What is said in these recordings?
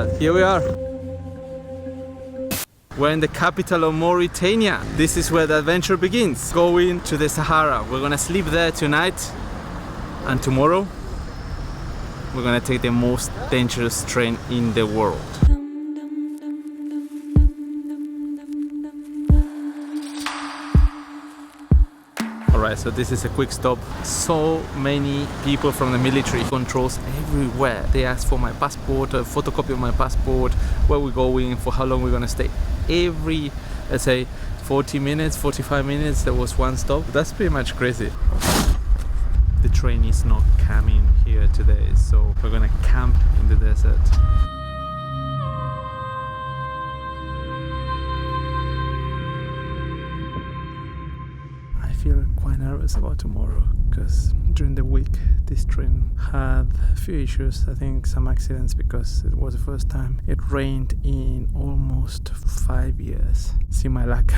But here we are. We're in the capital of Mauritania. This is where the adventure begins. Going to the Sahara. We're gonna sleep there tonight, and tomorrow we're gonna take the most dangerous train in the world. Alright, so this is a quick stop. So many people from the military, controls everywhere. They ask for my passport, a photocopy of my passport, where we're going, for how long we're gonna stay. Every, let's say, 40 minutes, 45 minutes, there was one stop. That's pretty much crazy. The train is not coming here today, so we're gonna camp in the desert. I feel quite nervous about tomorrow because during the week this train had a few issues. I think some accidents because it was the first time it rained in almost 5 years. See my luck.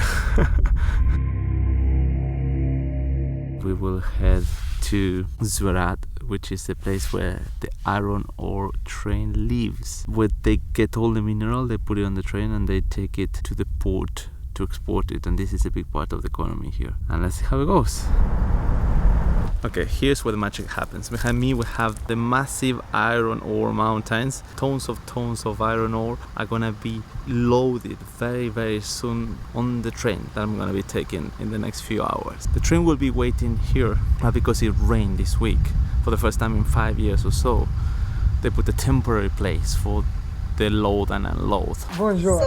We will head to Zurat, which is the place where the iron ore train lives. Where they get all the mineral, they put it on the train and they take it to the port to export it, and this is a big part of the economy here. And let's see how it goes. Okay, here's where the magic happens. Behind me we have the massive iron ore mountains. Tons of iron ore are gonna be loaded very soon on the train that I'm gonna be taking in the next few hours. The train will be waiting here because it rained this week for the first time in 5 years or so. They put a temporary place for the load and unload. Bonjour.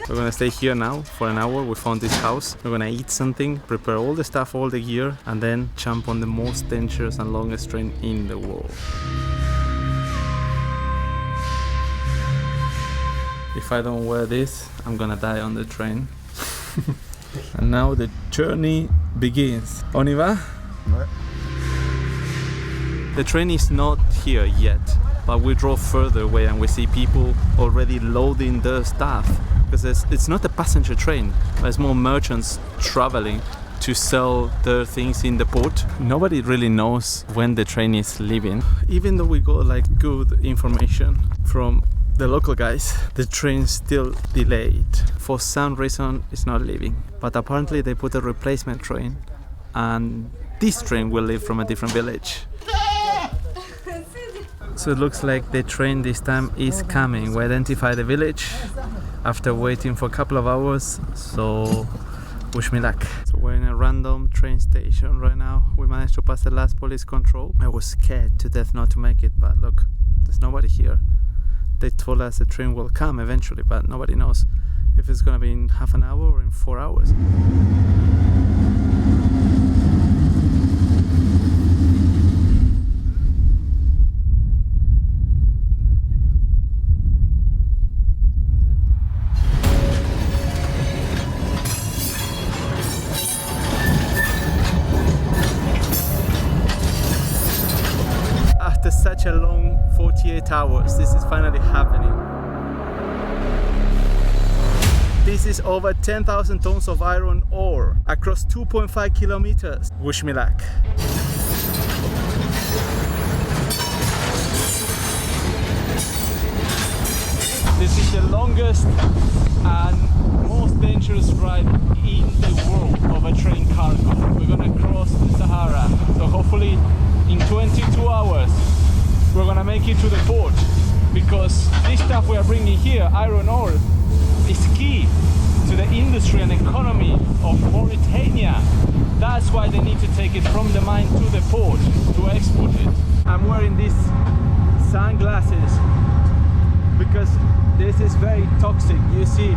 We're gonna stay here now for an hour. We found this house. We're gonna eat something, prepare all the stuff, all the gear, and then jump on the most dangerous and longest train in the world. If I don't wear this, I'm gonna die on the train. And now the journey begins. On y va? Ouais. The train is not here yet, but we drove further away and we see people already loading their stuff, because it's not a passenger train, there's more merchants traveling to sell their things in the port. Nobody really knows when the train is leaving. Even though we got like good information from the local guys, the train's still delayed. For some reason it's not leaving, but apparently they put a replacement train and this train will leave from a different village. So it looks like the train this time is coming. We identified the village after waiting for a couple of hours, so wish me luck. So we're in a random train station right now. We managed to pass the last police control. I was scared to death not to make it, but look, there's nobody here. They told us the train will come eventually, but nobody knows if it's gonna be in half an hour or in 4 hours. After such a long 48 hours, this is finally happening. This is over 10,000 tons of iron ore across 2.5 kilometers. Wish me luck. This is the longest and most dangerous ride in the world of a train cargo. We're gonna cross the Sahara, so hopefully in 22 hours we're gonna make it to the port, because this stuff we are bringing here, iron ore, is key to the industry and economy of Mauritania. That's why they need to take it from the mine to the port to export it. I'm wearing these sunglasses because this is very toxic. You see,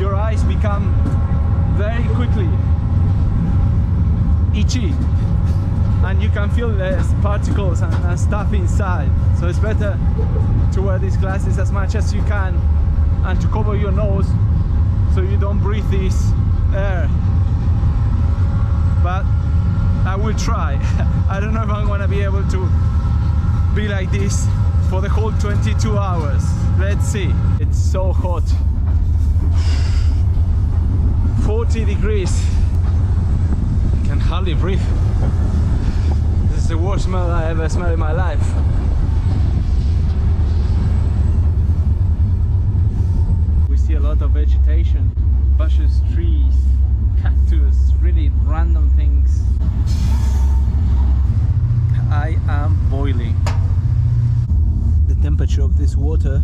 your eyes become very quickly itchy, and you can feel the particles and stuff inside. So it's better to wear these glasses as much as you can and to cover your nose so you don't breathe this air. But I will try. I don't know if I'm gonna be able to be like this for the whole 22 hours. Let's see. It's so hot. 40 degrees. I can hardly breathe. This is the worst smell I ever smelled in my life. lot of vegetation, bushes, trees, cactus, really random things. I am boiling. The temperature of this water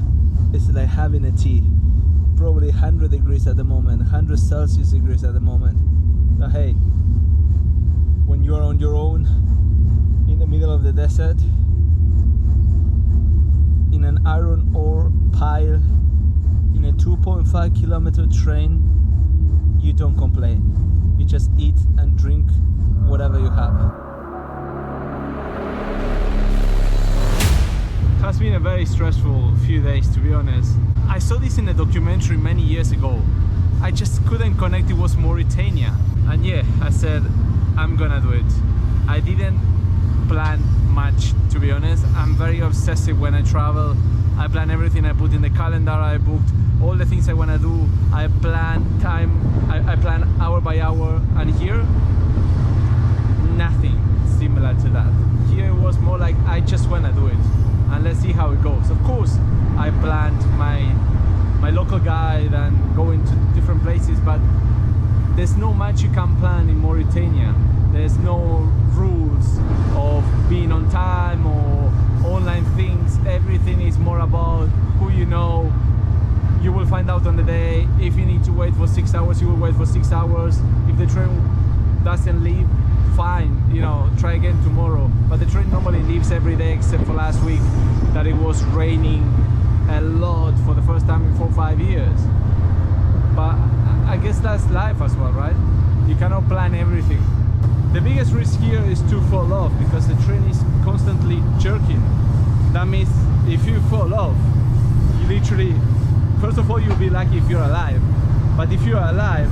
is like having a tea. Probably 100 degrees at the moment, 100 Celsius degrees at the moment. But hey, when you're on your own in the middle of the desert, in an iron ore pile, in a 2.5 kilometer train, you don't complain. You just eat and drink whatever you have. It has been a very stressful few days, to be honest. I saw this in a documentary many years ago. I just couldn't connect it was Mauritania. And yeah, I said, I'm gonna do it. I didn't plan much, to be honest. I'm very obsessive when I travel. I plan everything I put in the calendar. I booked all the things I want to do. I plan time. I plan hour by hour. And here, nothing similar to that. Here it was more like I just want to do it and let's see how it goes. Of course, I planned my local guide and going to different places, but there's no much you can plan in Mauritania. There's no rules of being on time or online things. Everything is more about who you know. You will find out on the day. If you need to wait for 6 hours, you will wait for 6 hours. If the train doesn't leave, fine, you know, try again tomorrow. But the train normally leaves every day except for last week that it was raining a lot for the first time in 4 or 5 years. But I guess that's life as well, right? You cannot plan everything. The biggest risk here is to fall off because the train is constantly jerking. That means if you fall off, you literally, first of all, you'll be lucky if you're alive. But if you're alive,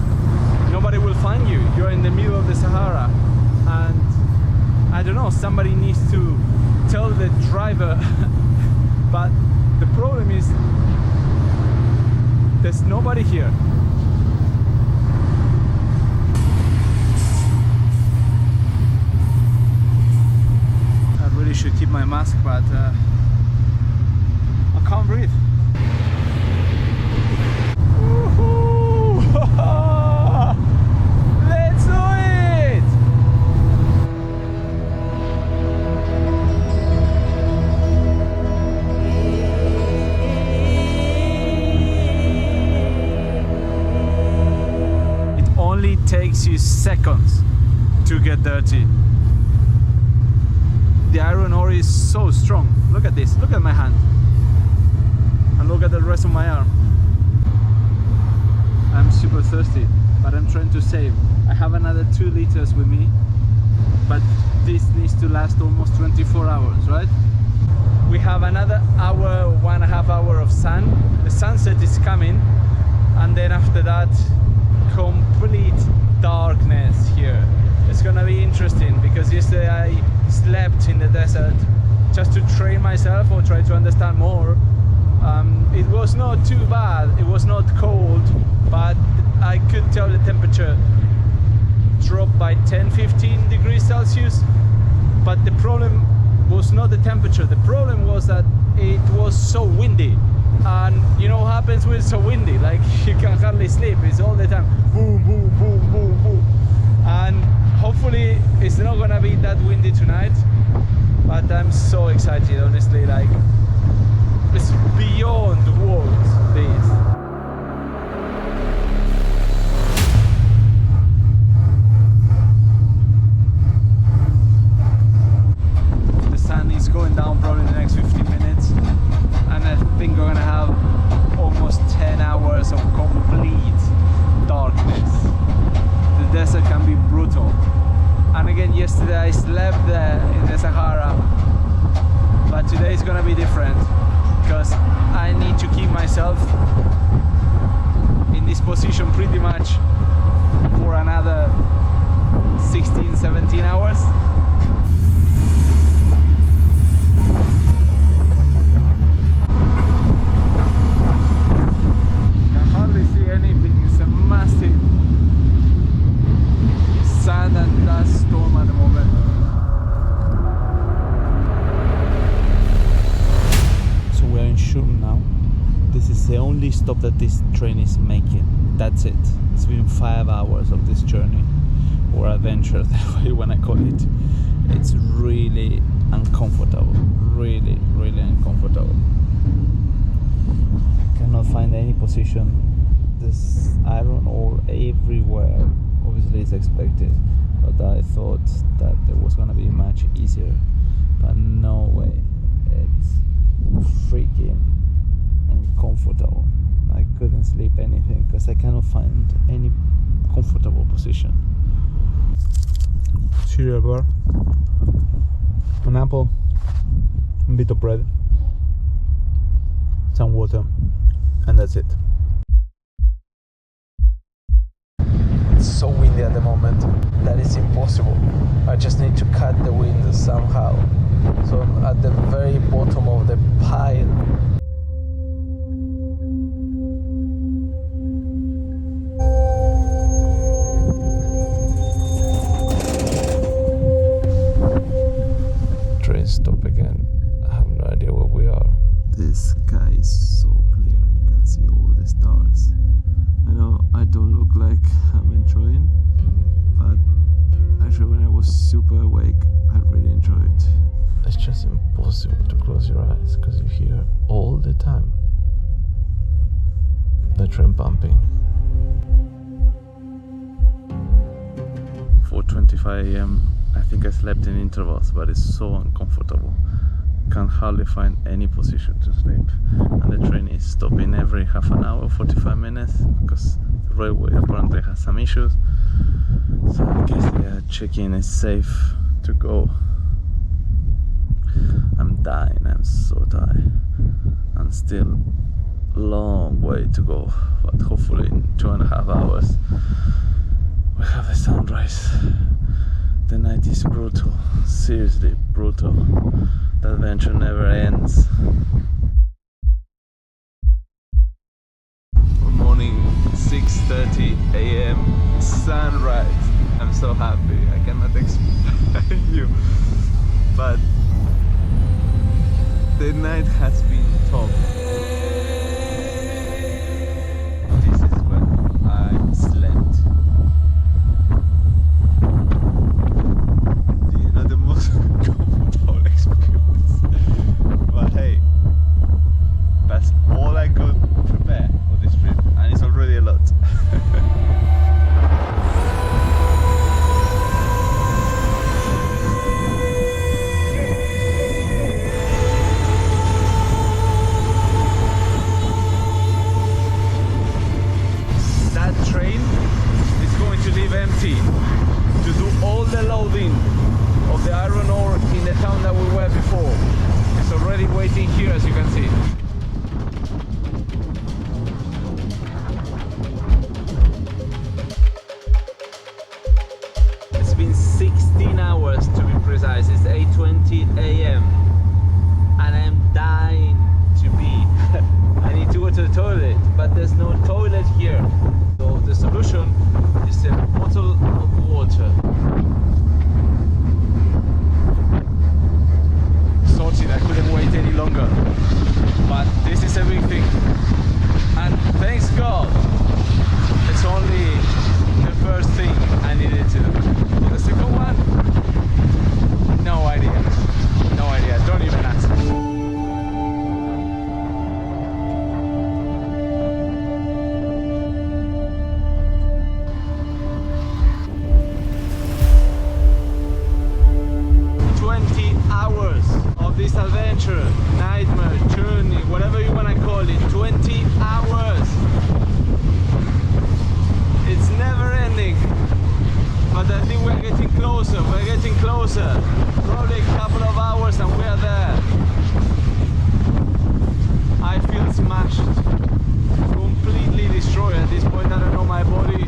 nobody will find you. You're in the middle of the Sahara. And I don't know, somebody needs to tell the driver. But the problem is, there's nobody here. I really should keep my mask, but I can't breathe. Let's do it! It only takes you seconds to get dirty. The iron ore is so strong. Look at this, look at my hand. And look at the rest of my arm. I'm super thirsty, but I'm trying to save. I have another 2 liters with me, but this needs to last almost 24 hours, right? We have another hour, 1.5 hours of sun. The sunset is coming, and then after that, complete darkness here. It's gonna be interesting because yesterday I slept in the desert just to train myself or try to understand more. It was not too bad, it was not cold, but I could tell the temperature dropped by 10-15 degrees Celsius. But the problem was not the temperature, the problem was that it was so windy. And you know what happens when it's so windy? Like, you can hardly sleep, it's all the time boom, boom, boom, boom, boom. And hopefully it's not gonna be that windy tonight, but I'm so excited, honestly. Like, it's beyond words, this. The sun is going down probably in the next 15 minutes, and I think we're gonna have almost 10 hours of complete darkness. The desert can be brutal. And again, yesterday I slept there in the Sahara, but today is gonna be different because I need to keep myself what this train is making. That's it. It's been 5 hours of this journey or adventure, the way you wanna call it. It's really uncomfortable. Really, really uncomfortable. Cannot find any position. There's iron ore everywhere. Obviously it's expected, but I thought that it was gonna be much easier, but no way. It's freaking uncomfortable. I couldn't sleep anything because I cannot find any comfortable position. Cereal bar, an apple, a bit of bread, some water, and that's it. It's so windy at the moment that it's impossible. I just need to cut the wind somehow. So I'm at the very bottom of the pile. Train stop again. I have no idea where we are. The sky is so clear, you can see all the stars. I know I don't look like I'm enjoying, but actually when I was super awake, I really enjoyed. It's just impossible to close your eyes because you hear all the time the train pumping. 4:25 AM. I think I slept in intervals, but it's so uncomfortable. Can't hardly find any position to sleep, and the train is stopping every half an hour, 45 minutes, because the railway apparently has some issues. So I guess they are checking it's safe to go. I'm dying, I'm so tired, and still long way to go, but hopefully in 2.5 hours we have the sunrise. The night is brutal, seriously brutal. The adventure never ends. Morning, 6:30 AM, sunrise. I'm so happy, I cannot explain you. But the night has been tough. This is when I slept. Not the most comfortable experience, but hey, that's all I could prepare for this trip, and it's already a lot. That train is going to leave empty to do all the loading of the iron ore in the town that we were before. It's already waiting here, as you can see. It's been 16 hours to be precise. It's 8:20 AM and I'm dying to pee. I need to go to the toilet, but there's no toilet here. So the solution is a bottle of water. Sorted, I couldn't wait any longer, but this is a big thing, and thanks God it's only the first thing I needed to do. The second one, no idea, don't even ask. 20 hours of this adventure, nightmare, journey, whatever you want to call it. 20 hours. It's never ending, but I think we're getting closer. Probably a couple of hours and we are there. I feel smashed, completely destroyed at this point. I don't know my body.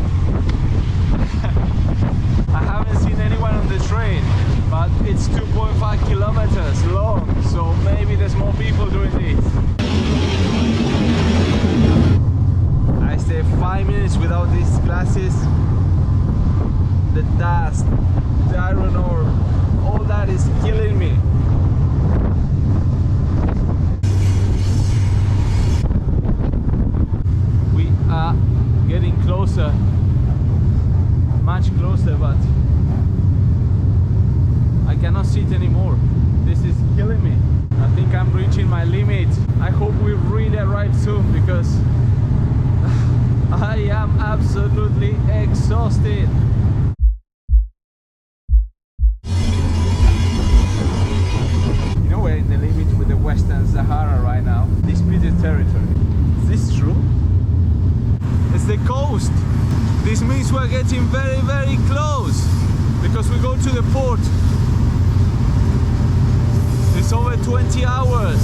I haven't seen anyone on the train, but it's 2.5 kilometers long, so maybe there's more people doing this. I stay 5 minutes without these glasses. The dust, the iron ore, all that is killing me. closer, much closer, but I cannot see it anymore. This is killing me. I think I'm reaching my limit. I hope we really arrive soon because I am absolutely exhausted. You know, we're in the limit with the Western Sahara right now. Disputed territory. Is this true? It's the coast. This means we're getting very, very close because we go to the port. It's over 20 hours.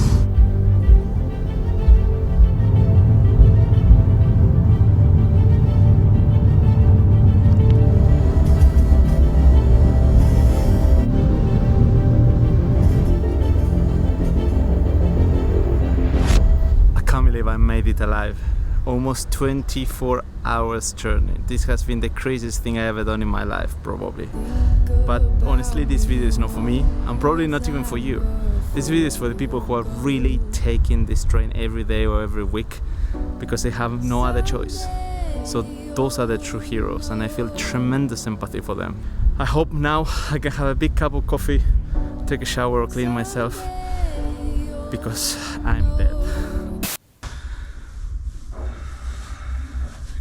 I can't believe I made it alive. Almost 24 hours journey. This has been the craziest thing I ever done in my life, probably. But honestly, this video is not for me, and probably not even for you. This video is for the people who are really taking this train every day or every week because they have no other choice. So those are the true heroes, and I feel tremendous empathy for them. I hope now I can have a big cup of coffee, take a shower or clean myself, because I'm dead.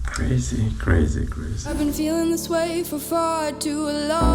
Crazy, crazy, crazy. I've been feeling this way for far too long.